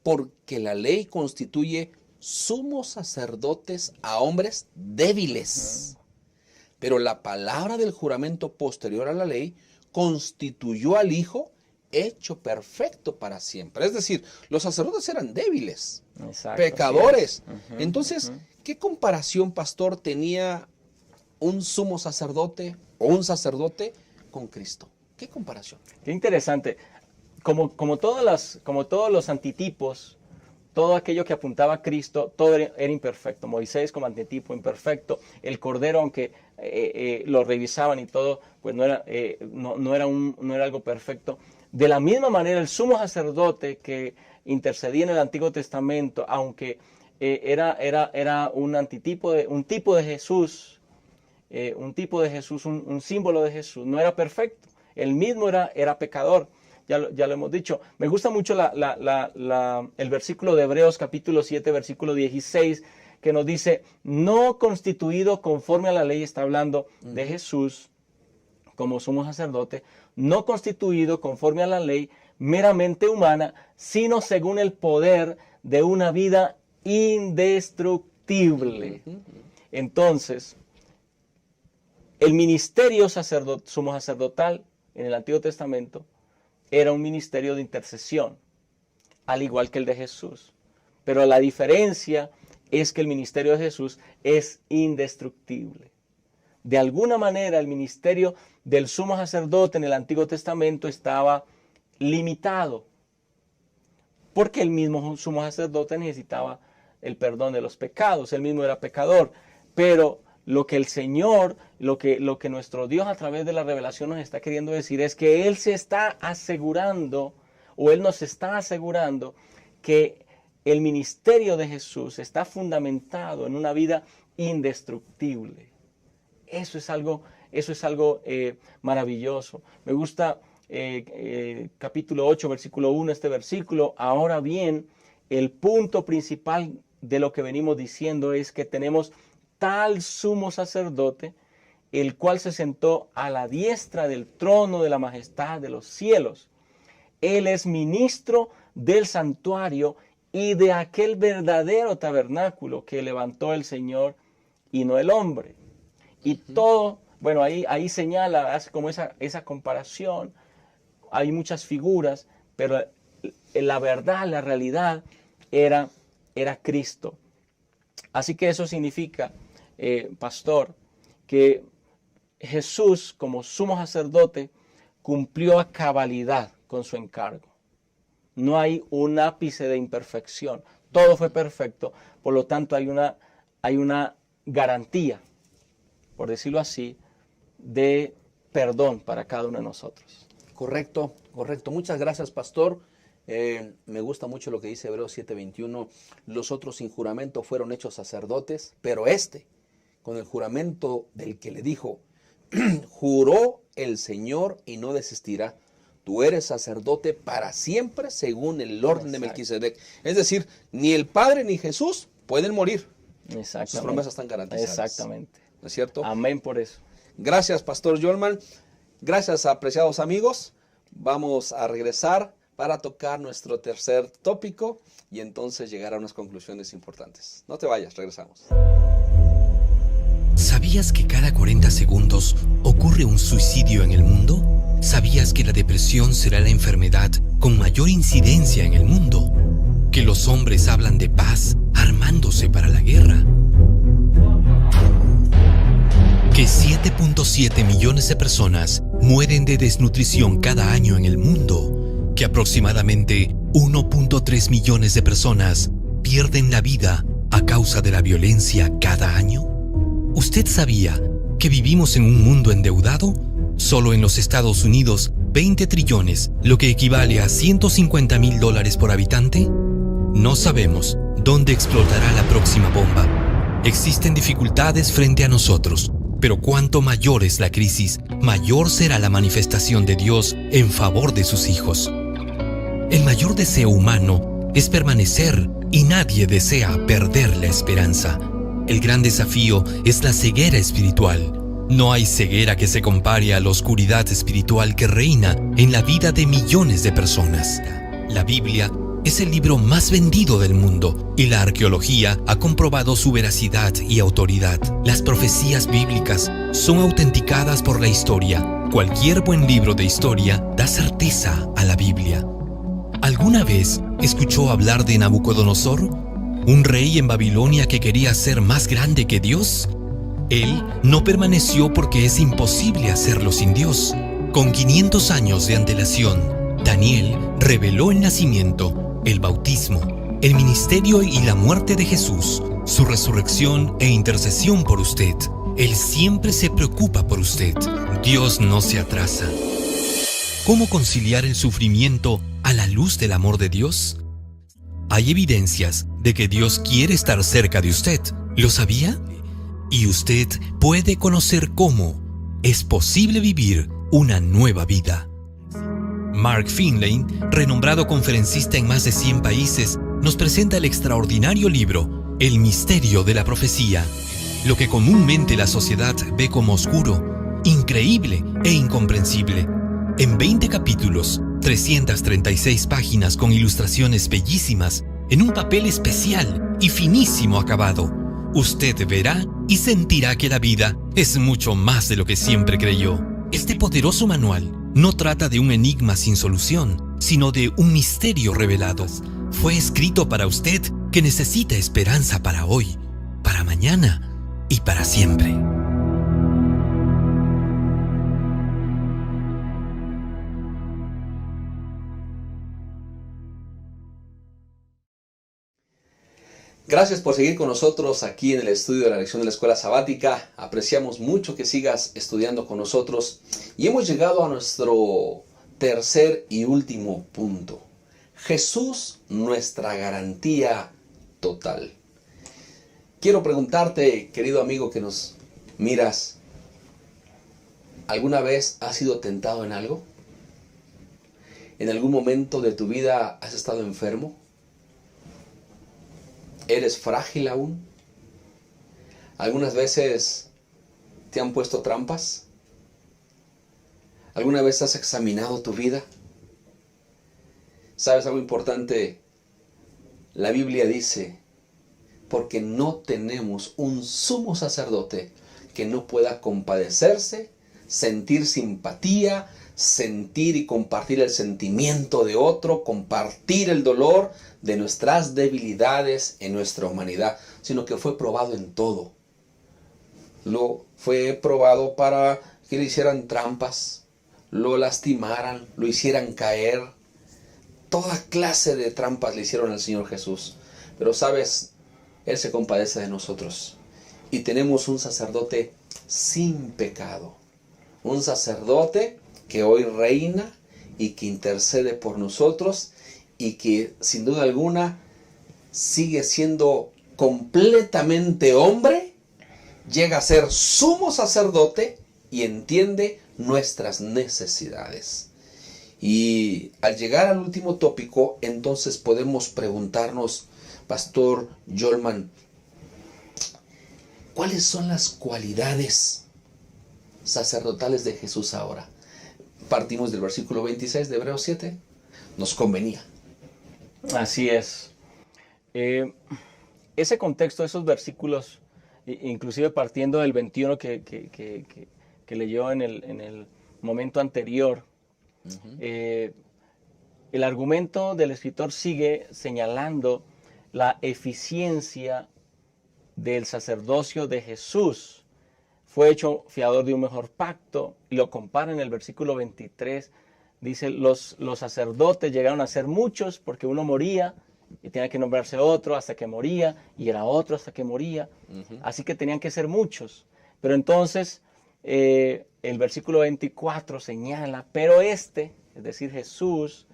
porque la ley constituye sumos sacerdotes a hombres débiles. Pero la palabra del juramento posterior a la ley constituyó al Hijo hecho perfecto para siempre. Es decir, los sacerdotes eran débiles, pecadores. Entonces, ¿qué comparación, pastor, tenía un sumo sacerdote o un sacerdote con Cristo? ¿Qué comparación? Qué interesante. Como todos los antitipos, todo aquello que apuntaba a Cristo, todo era imperfecto. Moisés como antitipo imperfecto. El Cordero, aunque lo revisaban y todo, pues no era algo perfecto. De la misma manera, el sumo sacerdote que intercedía en el Antiguo Testamento, aunque era un tipo de Jesús, un símbolo de Jesús, no era perfecto. Él mismo era pecador. Ya lo hemos dicho. Me gusta mucho el versículo de Hebreos capítulo 7, versículo 16, que nos dice, no constituido conforme a la ley, está hablando de Jesús como sumo sacerdote, no constituido conforme a la ley meramente humana, sino según el poder de una vida indestructible. Entonces, el ministerio sumo sacerdotal en el Antiguo Testamento era un ministerio de intercesión, al igual que el de Jesús. Pero la diferencia es que el ministerio de Jesús es indestructible. De alguna manera el ministerio del sumo sacerdote en el Antiguo Testamento estaba limitado, porque el mismo sumo sacerdote necesitaba el perdón de los pecados, él mismo era pecador. Pero lo que el Señor, lo que nuestro Dios a través de la revelación nos está queriendo decir es que Él se está asegurando, o Él nos está asegurando que el ministerio de Jesús está fundamentado en una vida indestructible. Eso es algo maravilloso. Me gusta capítulo 8, versículo 1, este versículo. Ahora bien, el punto principal de lo que venimos diciendo es que tenemos tal sumo sacerdote, el cual se sentó a la diestra del trono de la majestad de los cielos. Él es ministro del santuario y de aquel verdadero tabernáculo que levantó el Señor y no el hombre. Y todo, bueno, ahí señala, hace como esa comparación. Hay muchas figuras, pero la verdad, la realidad era Cristo. Así que eso significa, pastor, que Jesús como sumo sacerdote cumplió a cabalidad con su encargo. No hay un ápice de imperfección. Todo fue perfecto. Por lo tanto, hay una garantía, por decirlo así, de perdón para cada uno de nosotros. Correcto. Muchas gracias, pastor. Me gusta mucho lo que dice Hebreos 7:21. Los otros sin juramento fueron hechos sacerdotes, pero con el juramento del que le dijo, juró el Señor y no desistirá. Tú eres sacerdote para siempre según el orden de Melquisedec. Es decir, ni el Padre ni Jesús pueden morir. Exactamente. Sus promesas están garantizadas. Exactamente. ¿No es cierto? Amén por eso. Gracias, pastor Jolman. Gracias, apreciados amigos. Vamos a regresar para tocar nuestro tercer tópico y entonces llegar a unas conclusiones importantes. No te vayas, regresamos. ¿Sabías que cada 40 segundos ocurre un suicidio en el mundo? ¿Sabías que la depresión será la enfermedad con mayor incidencia en el mundo? ¿Que los hombres hablan de paz armándose para la guerra? ¿Que 7.7 millones de personas mueren de desnutrición cada año en el mundo? ¿Que aproximadamente 1.3 millones de personas pierden la vida a causa de la violencia cada año? ¿Usted sabía que vivimos en un mundo endeudado? Solo en los Estados Unidos, 20 trillones, lo que equivale a $150,000 por habitante. No sabemos dónde explotará la próxima bomba. Existen dificultades frente a nosotros, pero cuanto mayor es la crisis, mayor será la manifestación de Dios en favor de sus hijos. El mayor deseo humano es permanecer y nadie desea perder la esperanza. El gran desafío es la ceguera espiritual. No hay ceguera que se compare a la oscuridad espiritual que reina en la vida de millones de personas. La Biblia es el libro más vendido del mundo y la arqueología ha comprobado su veracidad y autoridad. Las profecías bíblicas son autenticadas por la historia. Cualquier buen libro de historia da certeza a la Biblia. ¿Alguna vez escuchó hablar de Nabucodonosor? ¿Un rey en Babilonia que quería ser más grande que Dios? Él no permaneció porque es imposible hacerlo sin Dios. Con 500 años de antelación, Daniel reveló el nacimiento, el bautismo, el ministerio y la muerte de Jesús, su resurrección e intercesión por usted. Él siempre se preocupa por usted. Dios no se atrasa. ¿Cómo conciliar el sufrimiento a la luz del amor de Dios? Hay evidencias de que Dios quiere estar cerca de usted. ¿Lo sabía? Y usted puede conocer cómo es posible vivir una nueva vida. Mark Finlay, renombrado conferencista en más de 100 países, nos presenta el extraordinario libro El misterio de la profecía, lo que comúnmente la sociedad ve como oscuro, increíble e incomprensible. En 20 capítulos, 336 páginas con ilustraciones bellísimas, en un papel especial y finísimo acabado, usted verá y sentirá que la vida es mucho más de lo que siempre creyó. Este poderoso manual no trata de un enigma sin solución, sino de un misterio revelado. Fue escrito para usted que necesita esperanza para hoy, para mañana y para siempre. Gracias por seguir con nosotros aquí en el estudio de la lección de la escuela sabática. Apreciamos mucho que sigas estudiando con nosotros y hemos llegado a nuestro tercer y último punto. Jesús, nuestra garantía total. Quiero preguntarte, querido amigo que nos miras, ¿alguna vez has sido tentado en algo? ¿En algún momento de tu vida has estado enfermo? ¿Eres frágil aún? ¿Algunas veces te han puesto trampas? ¿Alguna vez has examinado tu vida? ¿Sabes algo importante? La Biblia dice, porque no tenemos un sumo sacerdote que no pueda compadecerse, sentir simpatía, sentir y compartir el sentimiento de otro, compartir el dolor de nuestras debilidades en nuestra humanidad, sino que fue probado en todo. Lo fue probado para que le hicieran trampas, lo lastimaran, lo hicieran caer. Toda clase de trampas le hicieron al Señor Jesús. Pero sabes, Él se compadece de nosotros. Y tenemos un sacerdote sin pecado. Un sacerdote que hoy reina y que intercede por nosotros y que sin duda alguna sigue siendo completamente hombre, llega a ser sumo sacerdote y entiende nuestras necesidades. Y al llegar al último tópico, entonces podemos preguntarnos, Pastor Jolman, ¿cuáles son las cualidades sacerdotales de Jesús ahora? Partimos del versículo 26 de Hebreos 7. Nos convenía. Así es. Ese contexto, esos versículos, inclusive partiendo del 21 que leyó en el momento anterior, el argumento del escritor sigue señalando la eficiencia del sacerdocio de Jesús. Fue hecho fiador de un mejor pacto, y lo compara en el versículo 23. Dice, los sacerdotes llegaron a ser muchos porque uno moría y tenía que nombrarse otro hasta que moría, y era otro hasta que moría. Así que tenían que ser muchos. Pero entonces el versículo 24 señala, pero este, es decir, Jesús,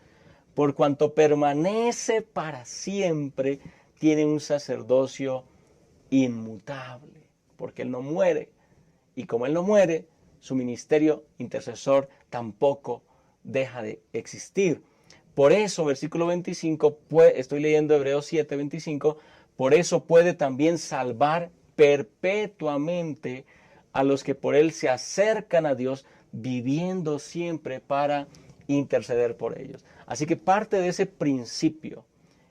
por cuanto permanece para siempre, tiene un sacerdocio inmutable, porque Él no muere. Y como Él no muere, su ministerio intercesor tampoco deja de existir. Por eso, versículo 25, estoy leyendo Hebreos 7, 25, por eso puede también salvar perpetuamente a los que por Él se acercan a Dios, viviendo siempre para interceder por ellos. Así que parte de ese principio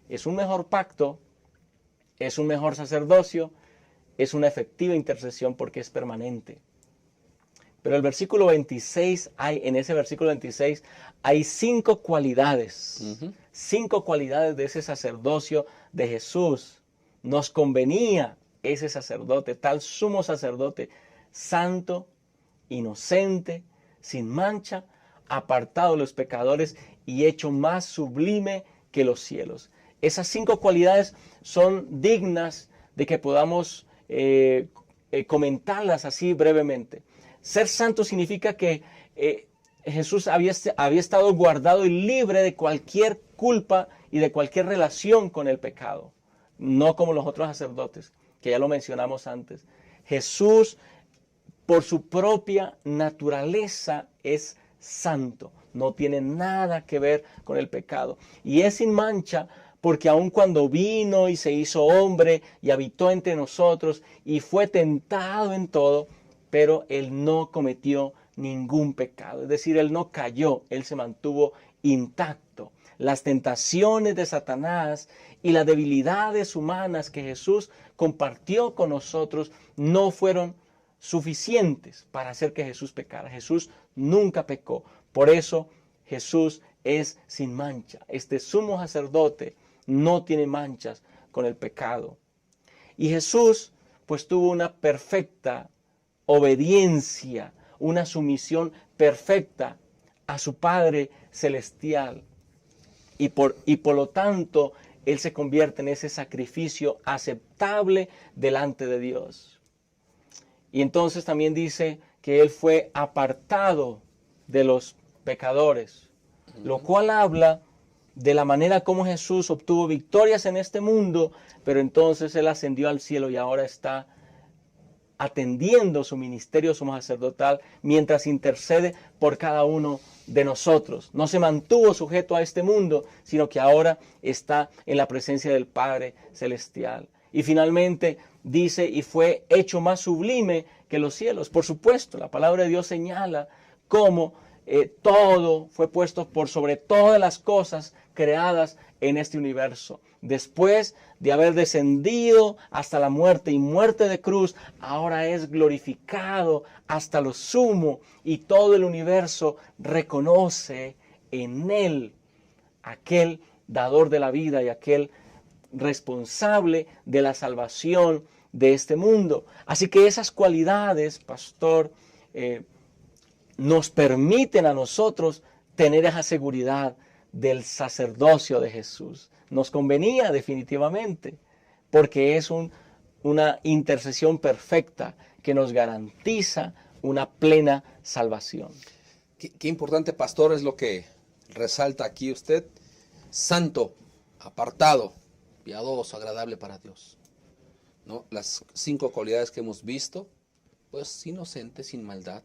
es un mejor pacto, es un mejor sacerdocio, es una efectiva intercesión porque es permanente. Pero el versículo 26, en ese versículo 26 hay 5 cualidades. 5 cualidades de ese sacerdocio de Jesús. Nos convenía ese sacerdote, tal sumo sacerdote, santo, inocente, sin mancha, apartado de los pecadores y hecho más sublime que los cielos. Esas 5 cualidades son dignas de que podamos comentarlas así brevemente. Ser santo significa que Jesús había estado guardado y libre de cualquier culpa y de cualquier relación con el pecado. No como los otros sacerdotes, que ya lo mencionamos antes. Jesús, por su propia naturaleza, es santo. No tiene nada que ver con el pecado. Y es sin mancha porque aun cuando vino y se hizo hombre y habitó entre nosotros y fue tentado en todo, pero Él no cometió ningún pecado. Es decir, Él no cayó, Él se mantuvo intacto. Las tentaciones de Satanás y las debilidades humanas que Jesús compartió con nosotros no fueron suficientes para hacer que Jesús pecara. Jesús nunca pecó. Por eso Jesús es sin mancha. Este sumo sacerdote no tiene manchas con el pecado. Y Jesús pues tuvo una perfecta obediencia, una sumisión perfecta a su Padre Celestial. Y por lo tanto, Él se convierte en ese sacrificio aceptable delante de Dios. Y entonces también dice que Él fue apartado de los pecadores, lo cual habla de la manera como Jesús obtuvo victorias en este mundo, pero entonces Él ascendió al cielo y ahora está atendiendo su ministerio sumo sacerdotal mientras intercede por cada uno de nosotros. No se mantuvo sujeto a este mundo, sino que ahora está en la presencia del Padre Celestial. Y finalmente dice, y fue hecho más sublime que los cielos. Por supuesto, la palabra de Dios señala cómo todo fue puesto por sobre todas las cosas creadas en este universo. Después de haber descendido hasta la muerte y muerte de cruz, ahora es glorificado hasta lo sumo y todo el universo reconoce en Él aquel dador de la vida y aquel responsable de la salvación de este mundo. Así que esas cualidades, pastor, nos permiten a nosotros tener esa seguridad del sacerdocio de Jesús. Nos convenía definitivamente, porque es una intercesión perfecta que nos garantiza una plena salvación. Qué importante, pastor, es lo que resalta aquí usted. Santo, apartado, piadoso, agradable para Dios, ¿no? Las 5 cualidades que hemos visto, pues inocente, sin maldad,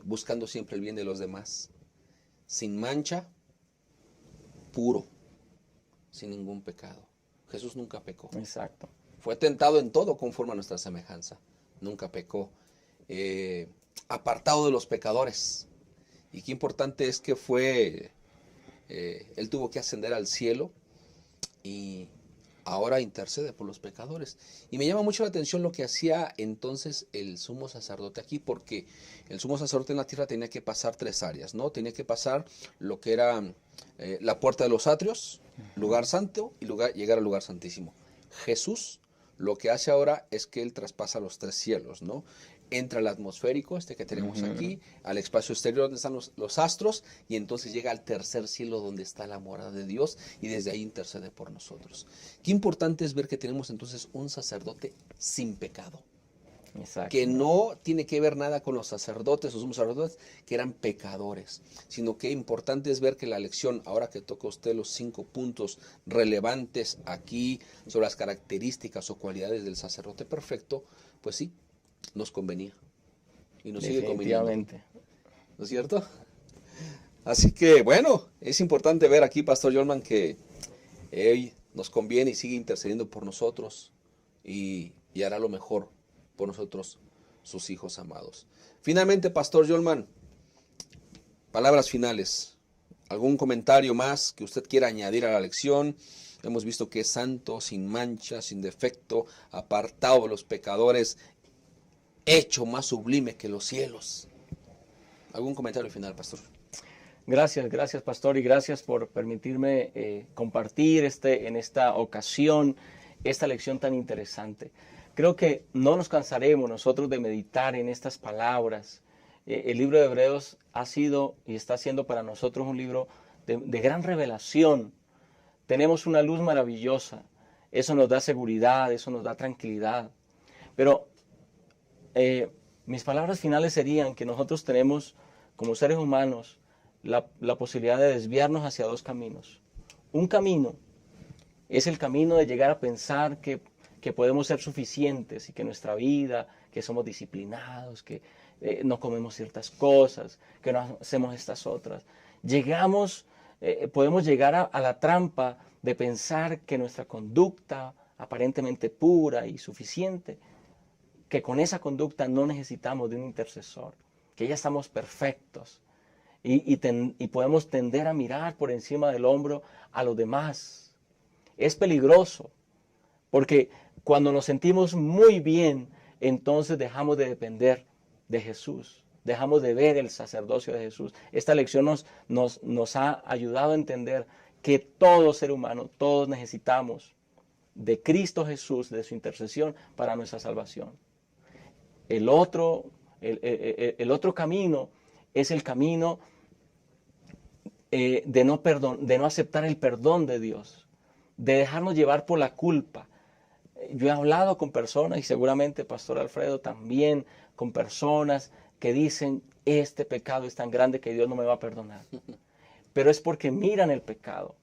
buscando siempre el bien de los demás, sin mancha, puro, sin ningún pecado. Jesús nunca pecó. Exacto. Fue tentado en todo conforme a nuestra semejanza. Nunca pecó. Apartado de los pecadores. Y qué importante es que Él tuvo que ascender al cielo y ahora intercede por los pecadores. Y me llama mucho la atención lo que hacía entonces el sumo sacerdote aquí, porque el sumo sacerdote en la tierra tenía que pasar 3 áreas, ¿no? Tenía que pasar lo que era la puerta de los atrios, lugar santo y llegar al lugar santísimo. Jesús lo que hace ahora es que Él traspasa los 3 cielos, ¿no? Entra al atmosférico, que tenemos aquí, al espacio exterior donde están los astros, y entonces llega al 3er cielo donde está la morada de Dios, y desde ahí intercede por nosotros. Qué importante es ver que tenemos entonces un sacerdote sin pecado. Exacto. Que no tiene que ver nada con los sacerdotes, los sumos sacerdotes, que eran pecadores, sino que importante es ver que la lección, ahora que toca usted los 5 puntos relevantes aquí sobre las características o cualidades del sacerdote perfecto, pues sí, nos convenía y nos sigue conveniendo. ¿No es cierto? Así que bueno, es importante ver aquí, Pastor Jolman, que Él nos conviene y sigue intercediendo por nosotros y hará lo mejor por nosotros, sus hijos amados. Finalmente, Pastor Jolman, palabras finales. ¿Algún comentario más que usted quiera añadir a la lección? Hemos visto que es santo, sin mancha, sin defecto, apartado de los pecadores, hecho más sublime que los cielos. ¿Algún comentario final, pastor? Gracias, pastor, y gracias por permitirme compartir en esta ocasión esta lección tan interesante. Creo que no nos cansaremos nosotros de meditar en estas palabras. El libro de Hebreos ha sido y está siendo para nosotros un libro de gran revelación. Tenemos una luz maravillosa. Eso nos da seguridad, eso nos da tranquilidad. Pero mis palabras finales serían que nosotros tenemos, como seres humanos, la posibilidad de desviarnos hacia 2 caminos. Un camino es el camino de llegar a pensar que podemos ser suficientes y que nuestra vida, que somos disciplinados, que no comemos ciertas cosas, que no hacemos estas otras. Podemos llegar a la trampa de pensar que nuestra conducta aparentemente pura y suficiente, que con esa conducta no necesitamos de un intercesor, que ya estamos perfectos y podemos tender a mirar por encima del hombro a los demás. Es peligroso, porque cuando nos sentimos muy bien, entonces dejamos de depender de Jesús, dejamos de ver el sacerdocio de Jesús. Esta lección nos ha ayudado a entender que todo ser humano, todos necesitamos de Cristo Jesús, de su intercesión para nuestra salvación. El otro camino es el camino de no aceptar el perdón de Dios, de dejarnos llevar por la culpa. Yo he hablado con personas, y seguramente Pastor Alfredo también, con personas que dicen, este pecado es tan grande que Dios no me va a perdonar. Pero es porque miran el pecado.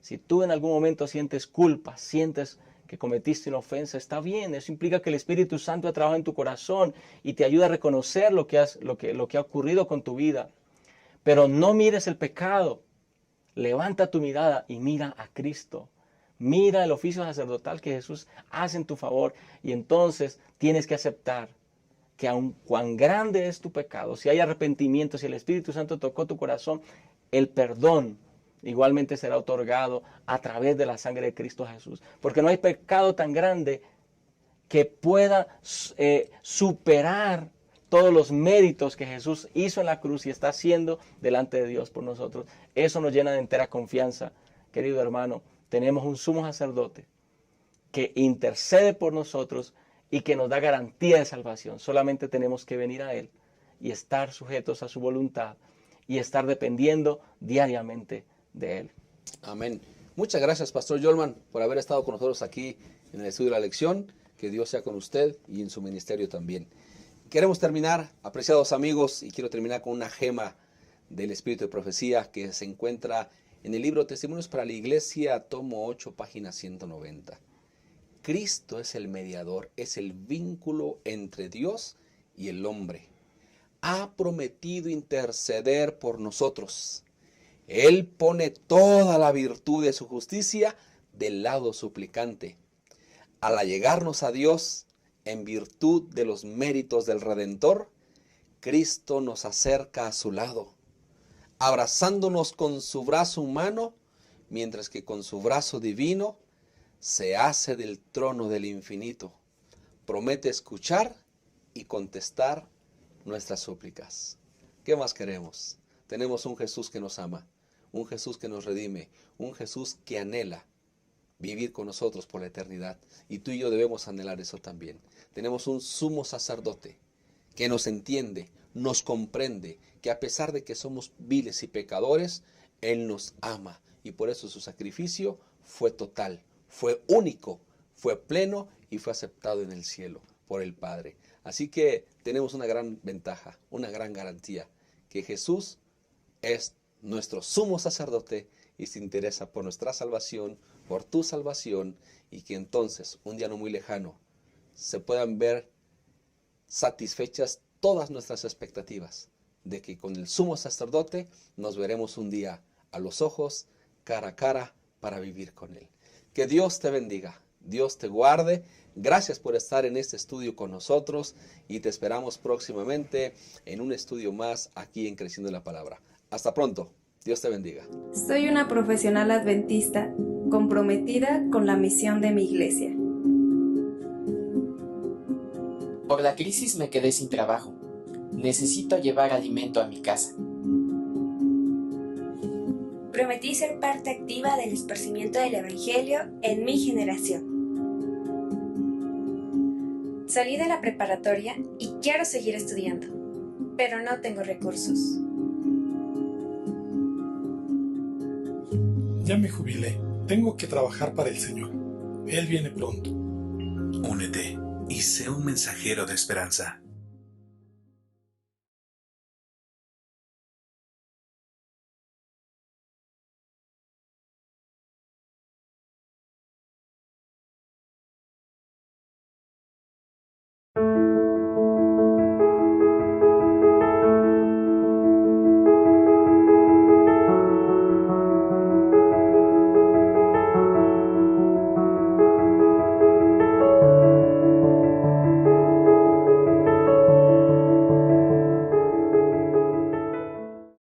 Si tú en algún momento sientes culpa, sientes que cometiste una ofensa, está bien. Eso implica que el Espíritu Santo ha trabajado en tu corazón y te ayuda a reconocer lo que ha ocurrido con tu vida. Pero no mires el pecado. Levanta tu mirada y mira a Cristo. Mira el oficio sacerdotal que Jesús hace en tu favor, y entonces tienes que aceptar que aun cuán grande es tu pecado, si hay arrepentimiento, si el Espíritu Santo tocó tu corazón, el perdón igualmente será otorgado a través de la sangre de Cristo Jesús. Porque no hay pecado tan grande que pueda superar todos los méritos que Jesús hizo en la cruz y está haciendo delante de Dios por nosotros. Eso nos llena de entera confianza, querido hermano. Tenemos un sumo sacerdote que intercede por nosotros y que nos da garantía de salvación. Solamente tenemos que venir a Él y estar sujetos a su voluntad y estar dependiendo diariamente de Él. Amén. Muchas gracias, Pastor Yolman, por haber estado con nosotros aquí en el estudio de la lección. Que Dios sea con usted y en su ministerio también. Queremos terminar, apreciados amigos, y quiero terminar con una gema del Espíritu de Profecía que se encuentra en el libro Testimonios para la Iglesia, tomo 8, página 190. Cristo es el mediador, es el vínculo entre Dios y el hombre. Ha prometido interceder por nosotros. Él pone toda la virtud de su justicia del lado suplicante. Al allegarnos a Dios, en virtud de los méritos del Redentor, Cristo nos acerca a su lado, abrazándonos con su brazo humano, mientras que con su brazo divino se hace del trono del infinito. Promete escuchar y contestar nuestras súplicas. ¿Qué más queremos? Tenemos un Jesús que nos ama, un Jesús que nos redime, un Jesús que anhela vivir con nosotros por la eternidad. Y tú y yo debemos anhelar eso también. Tenemos un sumo sacerdote que nos entiende, nos comprende, que a pesar de que somos viles y pecadores, Él nos ama. Y por eso su sacrificio fue total, fue único, fue pleno y fue aceptado en el cielo por el Padre. Así que tenemos una gran ventaja, una gran garantía, que Jesús es nuestro sumo sacerdote y se interesa por nuestra salvación, por tu salvación, y que entonces, un día no muy lejano, se puedan ver satisfechas todas nuestras expectativas de que con el sumo sacerdote nos veremos un día a los ojos, cara a cara, para vivir con Él. Que Dios te bendiga, Dios te guarde. Gracias por estar en este estudio con nosotros y te esperamos próximamente en un estudio más aquí en Creciendo la Palabra. Hasta pronto. Dios te bendiga. Soy una profesional adventista comprometida con la misión de mi iglesia. Por la crisis me quedé sin trabajo. Necesito llevar alimento a mi casa. Prometí ser parte activa del esparcimiento del Evangelio en mi generación. Salí de la preparatoria y quiero seguir estudiando, pero no tengo recursos. Ya me jubilé. Tengo que trabajar para el Señor. Él viene pronto. Únete y sé un mensajero de esperanza.